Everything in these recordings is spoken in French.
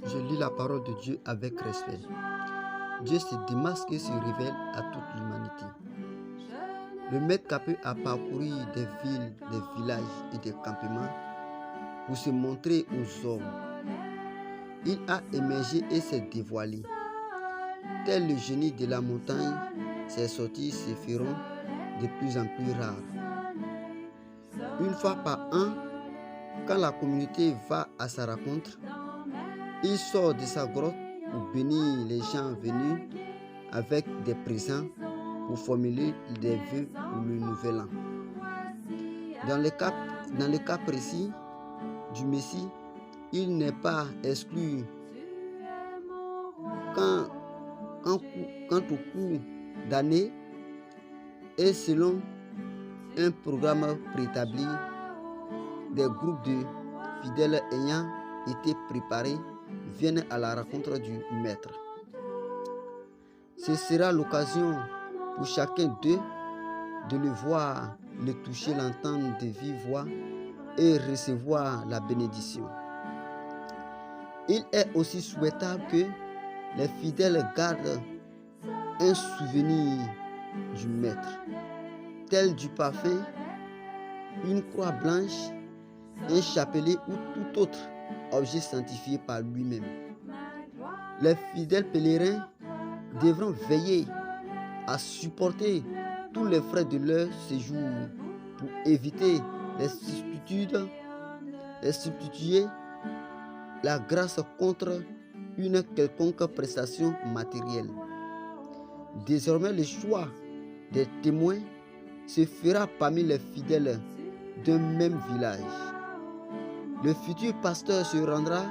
Je lis la parole de Dieu avec respect. Dieu se démasque et se révèle à toute l'humanité. Le maître Capeux a parcouru des villes, des villages et des campements pour se montrer aux hommes. Il a émergé et s'est dévoilé. Tel le génie de la montagne, ses sorties se feront de plus en plus rares. Une fois par an, quand la communauté va à sa rencontre, il sort de sa grotte pour bénir les gens venus avec des présents pour formuler des vœux pour le nouvel an. Dans le cas précis du Messie, il n'est pas exclu quant au cours d'année et selon un programme préétabli, des groupes de fidèles ayant été préparés viennent à la rencontre du Maître. Ce sera l'occasion pour chacun d'eux de le voir, le toucher, l'entendre de vive voix et recevoir la bénédiction. Il est aussi souhaitable que les fidèles gardent un souvenir du Maître, tel du parfum, une croix blanche, un chapelet ou tout autre objet sanctifié par lui-même. Les fidèles pèlerins devront veiller à supporter tous les frais de leur séjour pour éviter les substituer la grâce contre une quelconque prestation matérielle. Désormais, le choix des témoins se fera parmi les fidèles d'un même village. Le futur pasteur se rendra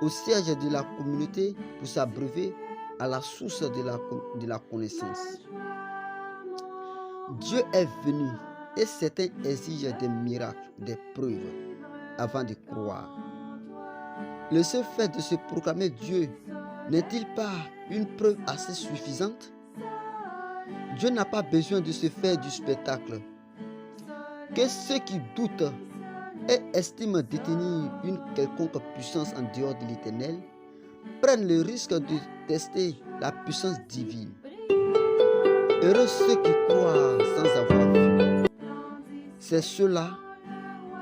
au siège de la communauté pour s'abreuver à la source de la connaissance. Dieu est venu et certains exigent des miracles, des preuves avant de croire. Le seul fait de se proclamer Dieu n'est-il pas une preuve assez suffisante? Dieu n'a pas besoin de se faire du spectacle. Que ceux qui doutent et estiment détenir une quelconque puissance en dehors de l'Éternel prennent le risque de tester la puissance divine. Heureux ceux qui croient sans avoir vu. C'est ceux-là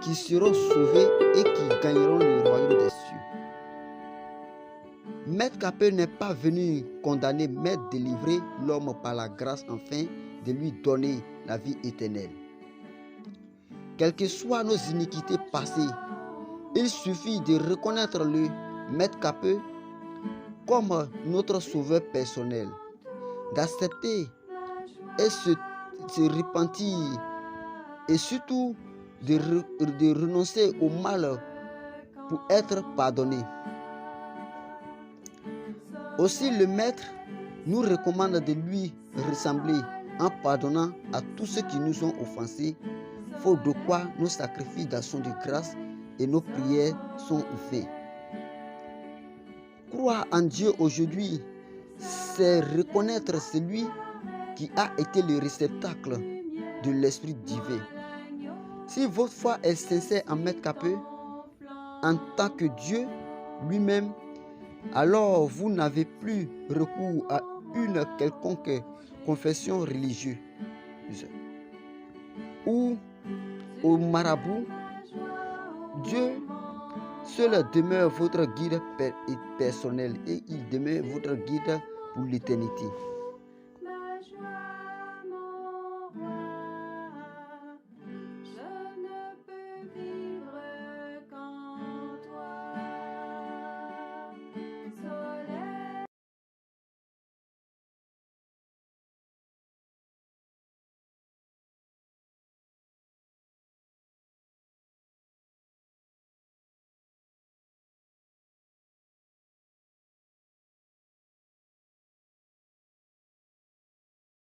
qui seront sauvés et qui gagneront le royaume des cieux. Maître Capeux n'est pas venu condamner, mais délivrer l'homme par la grâce afin de lui donner la vie éternelle. Quelles que soient nos iniquités passées, il suffit de reconnaître le Maître Capeux comme notre sauveur personnel, d'accepter et se repentir et surtout de renoncer au mal pour être pardonné. Aussi le Maître nous recommande de lui ressembler en pardonnant à tous ceux qui nous ont offensés, faute de quoi nos sacrifices d'action de grâce et nos prières sont vains. Croire en Dieu aujourd'hui, c'est reconnaître celui qui a été le réceptacle de l'Esprit divin. Si votre foi est sincère en Maître Capeux, en tant que Dieu lui-même, alors vous n'avez plus recours à une quelconque confession religieuse ou au marabout. Dieu seul demeure votre guide personnel et il demeure votre guide pour l'éternité.